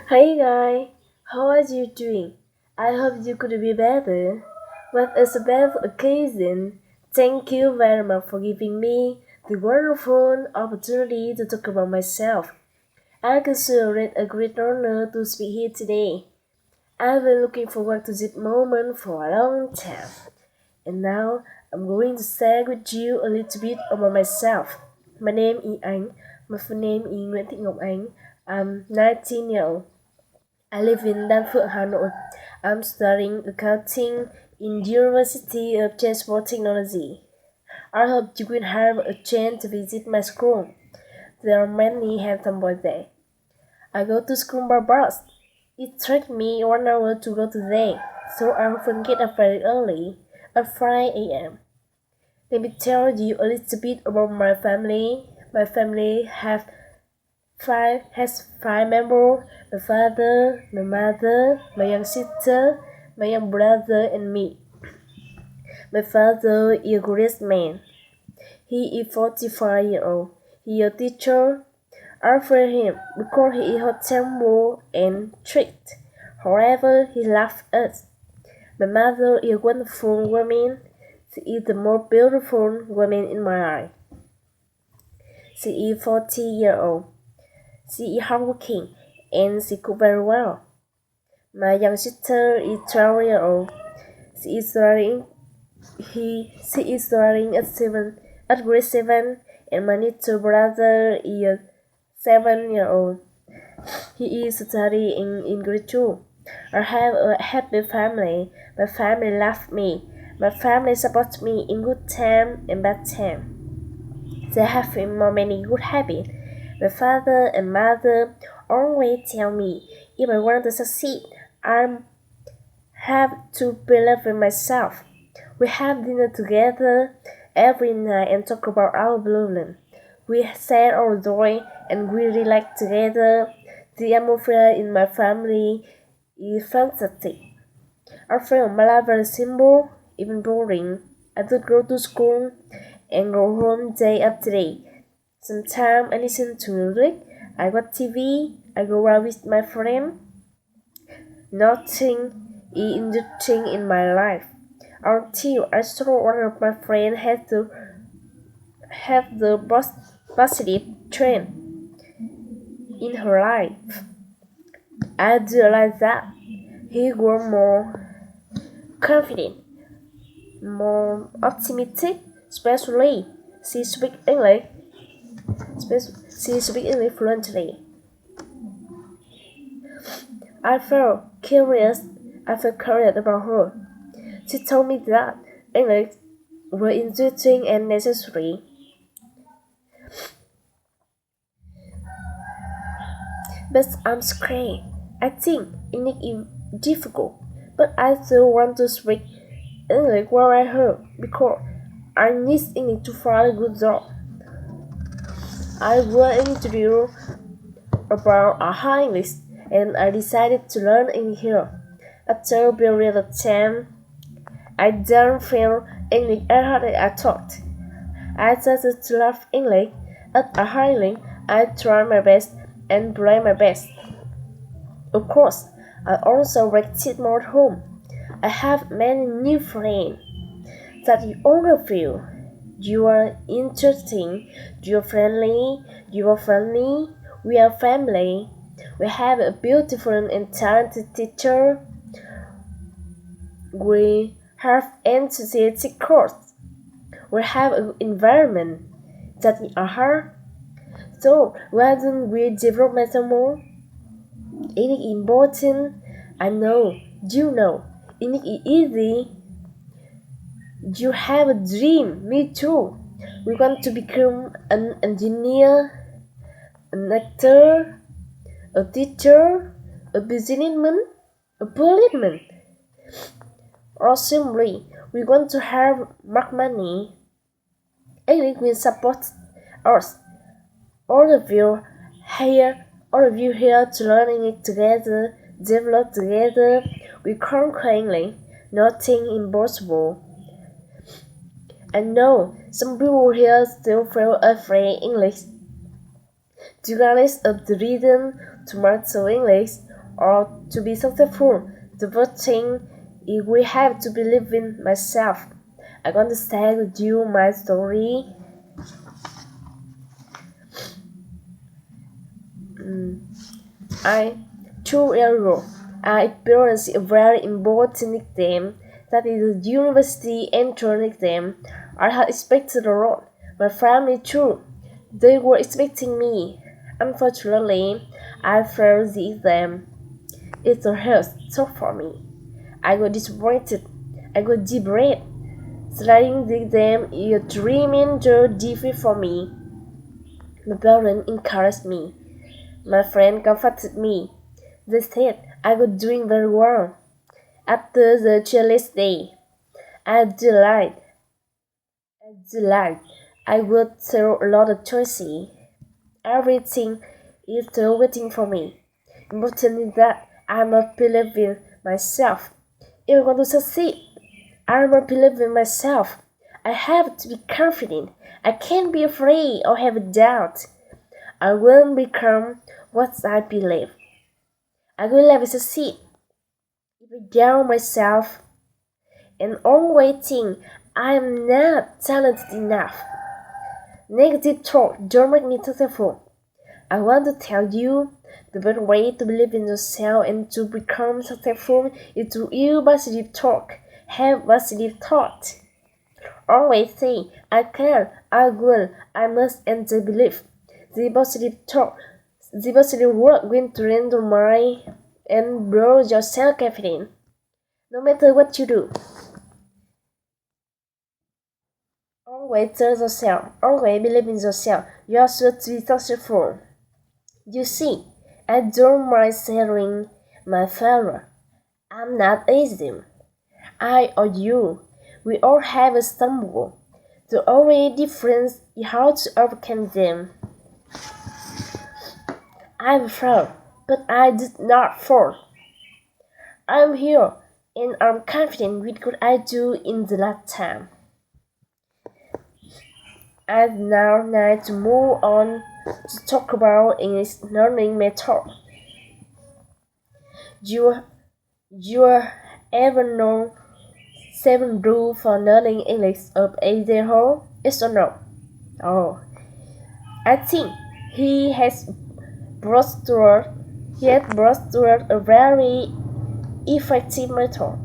Hey guy, how are you doing? I hope you could be better. What a special occasion. Thank you very much for giving me the wonderful opportunity to talk about myself. I consider it a great honor to speak here today. I've been looking forward to this moment for a long time. And now I'm going to share with you a little bit about myself. My name is Anh. My full name is Nguyễn Thị Ngọc Ánh. I'm 19 years old. I live in Đan Phượng, Hanoi. I'm studying accounting in the University of Transport Technology. I hope you will have a chance to visit my school. There are many handsome boys there. I go to school by bus. It takes me 1 hour to go to there, so I often get up very early, at 5 a.m. Let me tell you a little bit about my family. My family has five members: my father, my mother, my young sister, my young brother, and me. My father is a great man. He is 45 years old. He is a teacher. I fear him because he is hot-tempered and strict. However, he loves us. My mother is a wonderful woman. She is the most beautiful woman in my eye. She is 40 years old. She is hardworking and she cooks very well. My young sister is 12 years old. She is studying at grade 7, and my little brother is 7 years old. He is studying in grade 2. I have a happy family. My family loves me. My family supports me in good time and bad time. They have many good habits. My father and mother always tell me if I want to succeed, I have to believe in myself. We have dinner together every night and talk about our problems. We share our joy and we relax together. The atmosphere in my family is fantastic. I feel my life very simple, even boring. I just go to school and go home day after day. Sometimes I listen to music, I watch TV, I go out with my friends. Nothing is interesting in my life until I saw one of my friends have the positive trend in her life. I realized that he grew more confident, more optimistic, especially she speaks English. She speaks English fluently. I felt curious. I felt curious about her. She told me that English was interesting and necessary. But I'm scared. I think English is difficult, but I still want to speak English where I heard because I need English to find a good job. I was interviewed about a high English and I decided to learn English here. After a period of time, I don't feel English as hard as I thought. I started to love English. At a high I try my best and play my best. Of course, I also practice more at home. I have many new friends that you all feel. You are interesting, you are friendly, we are family. We have a beautiful and talented teacher. We have enthusiastic course. We have an environment that is hard. So why don't we develop matter more? It is important. I know, you know. It is easy. You have a dream. Me too. We want to become an engineer, an actor, a teacher, a businessman, a policeman. Or simply, we want to have more money. English will support us. All of you here to learn English together, develop together. We conquer English. Nothing impossible. I know some people here still feel afraid English. Regardless of the reason to master English, or to be successful. The first thing is we have to believe in myself. I'm going to share with you my story. I 2 years ago, I experienced a very important exam, that is the university entrance exam. I had expected a lot. My family too. They were expecting me. Unfortunately, I failed the exam. It's a huge shock for me. I got disappointed. I got depressed. Studying the exam is a tremendous defeat for me. My parents encouraged me. My friend comforted me. They said I was doing very well. After the challenge day, I delight. I would through a lot of choices. Everything is still waiting for me. Important is that I must believe in myself. If I want to succeed, I must believe in myself. I have to be confident. I can't be afraid or have a doubt. I will become what I believe. I will never succeed. If I doubt myself and always think I am not talented enough, negative thoughts don't make me successful. I want to tell you the best way to believe in yourself and to become successful is to use positive talk. Have positive thoughts. Always say, I can, I will, I must, and I believe. The positive thought, the positive word will train your mind and grow your self-confidence. No matter what you do, always tell yourself, always believe in yourself. You are sure to be successful. You see, I don't mind sharing my failure. I'm not easy. I or you, we all have a stumble. The only difference is how to overcome them. I failed, but I did not fall. I'm here, and I'm confident with what I do in the last time. I'd now like to move on to talk about English learning method. You ever know 7 rules for learning English of A0? Yes or no? Oh, I think he has brought toward a very effective method.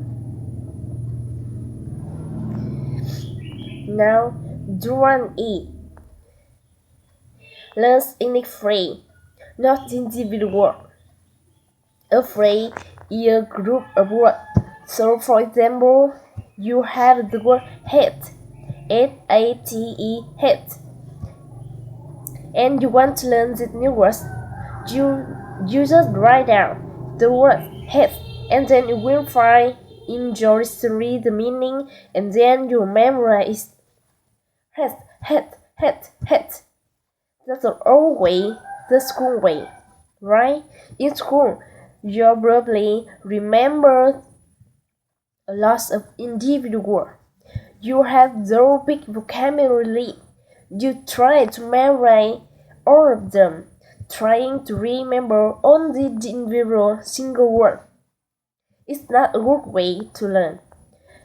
Now, do one E. Learn English free, not individual. A phrase is a group of words. So, for example, you have the word hate, H-A-T-E, hate, and you want to learn the new words. You just write down the word hate, and then you will find in your dictionary the meaning, and then you memorize hate. That's the old way, the school way, right? In school, you probably remember a lot of individual. You have no big vocabulary. You try to memorize all of them, trying to remember only the individual single word. It's not a good way to learn.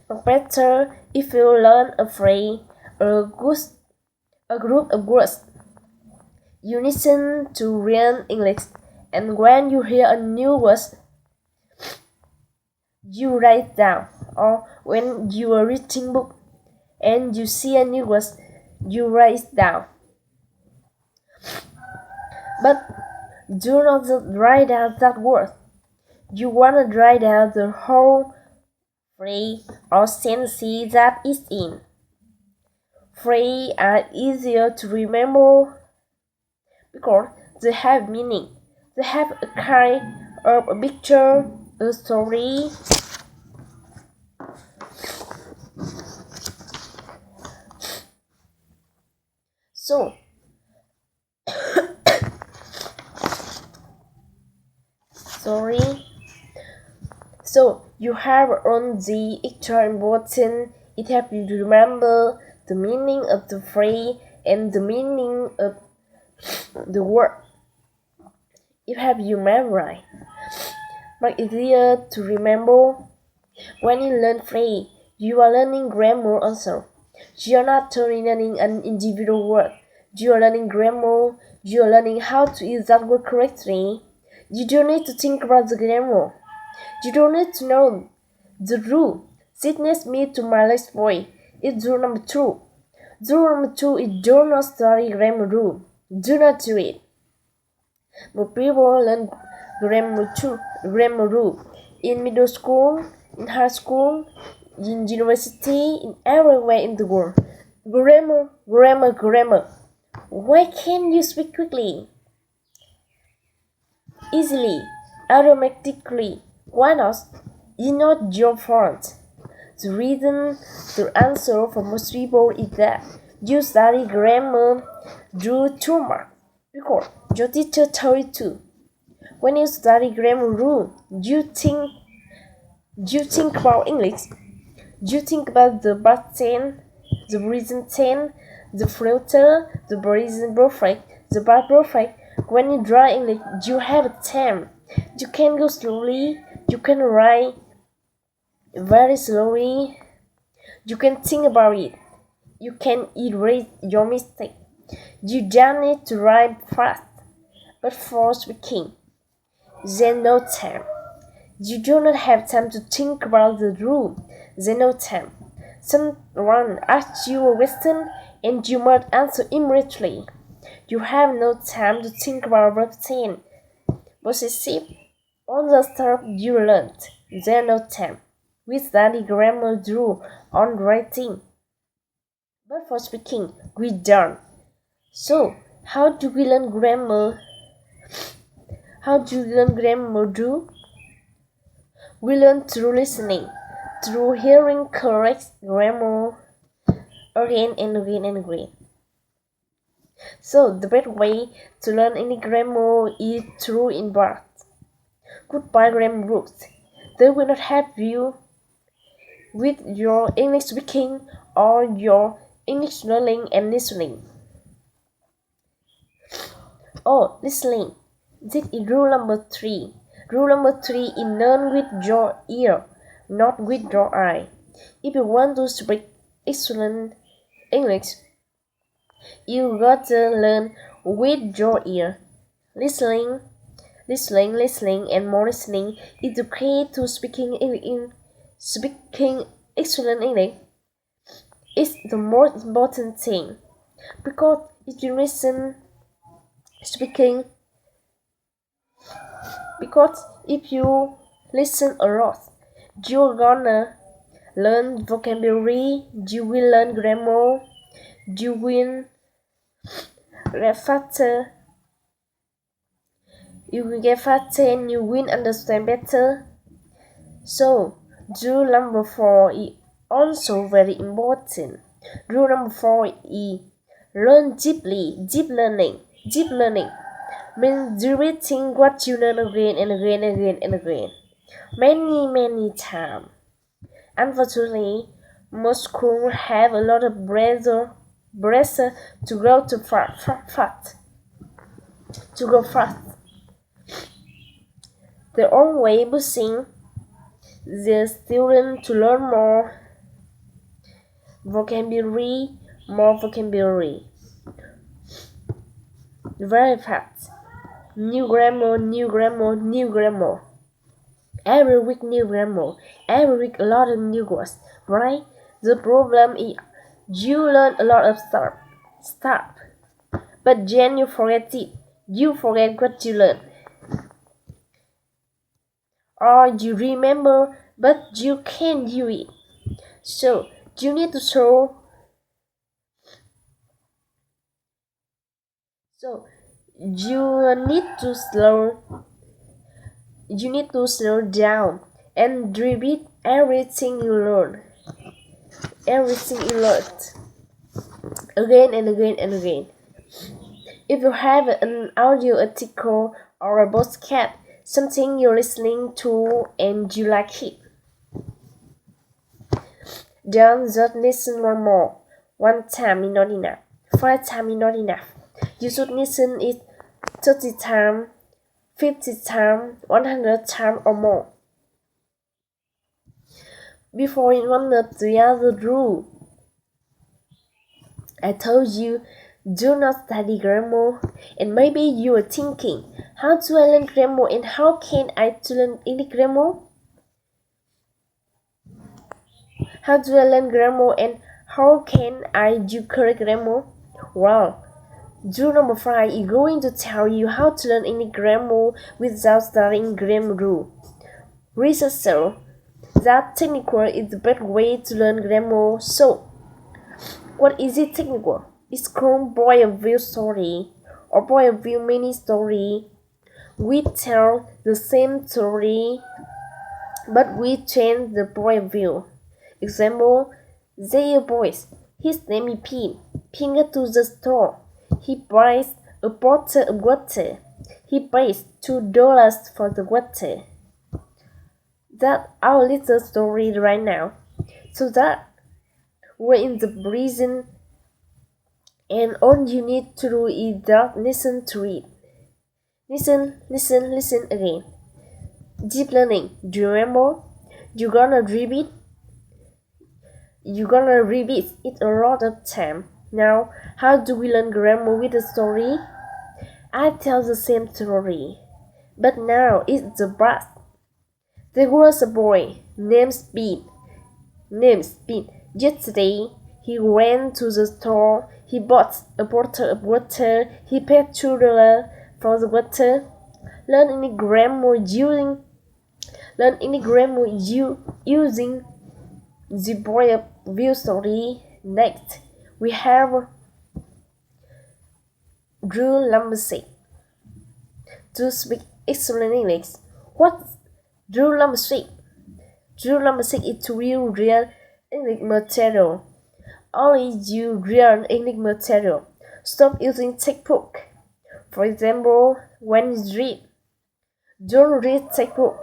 But better if you learn a phrase or a group of words. You listen to real English, and when you hear a new word, you write down. Or when you are reading book and you see a new word, you write it down. But do not just write down that word. You wanna write down the whole phrase or sentence that is in. Phrases are easier to remember because they have meaning. They have a kind of a picture, a story. So, So you have on the extra important. It helps you to remember the meaning of the phrase and the meaning of the word. It helps you memorize. Make it easier to remember. When you learn French, you are learning grammar also. You are not only learning an individual word. You are learning grammar. You are learning how to use that word correctly. You don't need to think about the grammar. You don't need to know the rule. Sit next me to my last boy. It's rule number 2. Rule number 2 is do not study grammar rule. Do not do it. But people learn grammar rule in middle school, in high school, in university, in everywhere in the world. Grammar. Why can't you speak quickly? Easily, automatically. Why not? It's not your fault. The answer for most people is that you study grammar through 2 marks because your teacher told you to. When you study grammar rule, you think about English. You think about the past tense, the present tense, the future, the present perfect, the past perfect. When you draw English, you have time. You can go slowly. You can write very slowly. You can think about it. You can erase your mistake. You don't need to write fast, but for speaking, there's no time. You do not have time to think about the rule. There's no time. Someone asks you a question and you must answer immediately. You have no time to think about routine, possessive, all the stuff you learned. There's no time. We study grammar rule on writing, but for speaking, we don't. So, how do we learn grammar? How do we learn grammar rule? We learn through listening, through hearing correct grammar again and again and again. So the best way to learn any grammar is through in part. Goodbye grammar books. They will not help you with your English speaking or your English learning and listening. Oh, listening. This is rule number 3. Rule number 3 is learn with your ear, not with your eye. If you want to speak excellent English, you gotta learn with your ear. Listening, and more listening is the key to speaking excellent English. It's the most important thing because if you listen, because if you listen a lot, you're gonna learn vocabulary, you will learn grammar, you will get faster, and you will understand better. So, rule number 4 is also very important. Rule number 4 is learn deeply. Deep learning means repeating what you learn again and again. Many times. Unfortunately, most schools have a lot of pressure to grow too fast. They're always pushing the student to learn more vocabulary, very fast. New grammar. Every week new grammar. Every week a lot of new words, right? The problem is you learn a lot of stuff, but then you forget it. You forget what you learned. Or you remember, but you can't do it. So you need to slow. You need to slow down and repeat everything you learned. Again and again. If you have an audio article or a podcast, something you're listening to and you like it, don't just listen one more. 1 time is not enough. 5 times is not enough. You should listen it 30 times, 50 times, 100 times or more. Before you wanted the other rule, I told you, do not study grammar, and maybe you are thinking, how do I learn grammar and how can I learn English grammar? How do I learn grammar and how can I do correct grammar? Well, rule number 5 is going to tell you how to learn English grammar without studying grammar rule. Research shows that technical is the best way to learn grammar. So, what is it technical? It's called point of view story or point of view mini story. We tell the same story, but we change the point of view. Example, their boys. His name is Pin. Pin goes to the store. He buys a bottle of water. He pays $2 for the water. That's our little story right now. So that we're in the prison, and all you need to do is just listen to it. Listen again. Deep learning. Do you remember? You're gonna repeat it a lot of time. Now, how do we learn grammar with a story? I tell the same story, but now it's the past. There was a boy named Speed. Yesterday, he went to the store. He bought a bottle of water. He paid $2 for the water. Learn any grammar using the point of view story. Next, we have rule number 6. To speak excellent English. What's rule number 6? Rule number 6 is to use real English material. Only use real English material. Stop using textbook. For example, when you read, don't read textbook.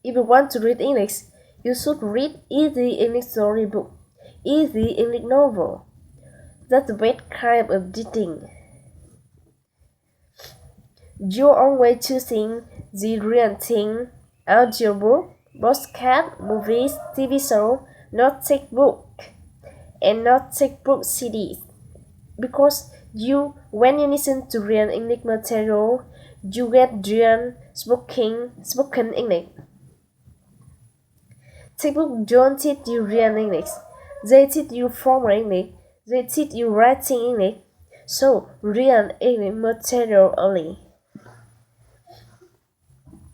If you want to read English, you should read easy English storybook, easy English novel. That's the best kind of reading. You're always choosing the real thing, audiobook, podcast, movies, TV show, not textbook, and not textbook CDs. Because when you listen to real English material, you get real spoken English. Textbook don't teach you real English. They teach you formal English. They teach you writing English. So, real English material only.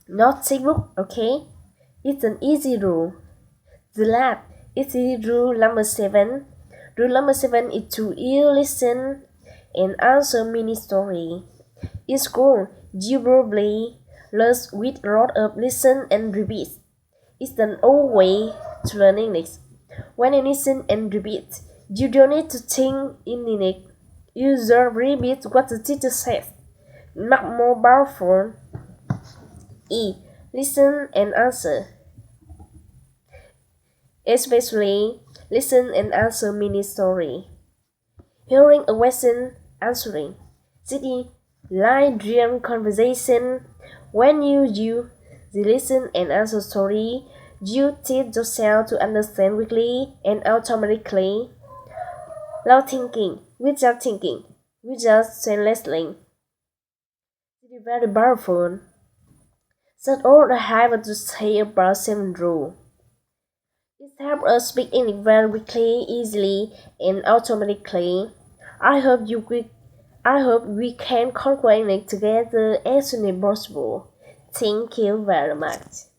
Not textbook, okay? It's an easy rule. The last is rule number 7. Rule number 7 is to listen and answer mini story. In school, you probably learn with a lot of listen and repeat. It's an old way to learn English. When you listen and repeat, you don't need to think in English. You just repeat what the teacher says. Much more powerful. Listen and answer. Especially listen and answer mini story. Hearing a question, answering. City, live real conversation. When you use the listen and answer story, you teach yourself to understand quickly and automatically. Without thinking, without listening. It is very powerful. That's all I have to say about 7 rule. It helps us speak English very quickly, easily, and automatically. I hope we can conquer English together as soon as possible. Thank you very much.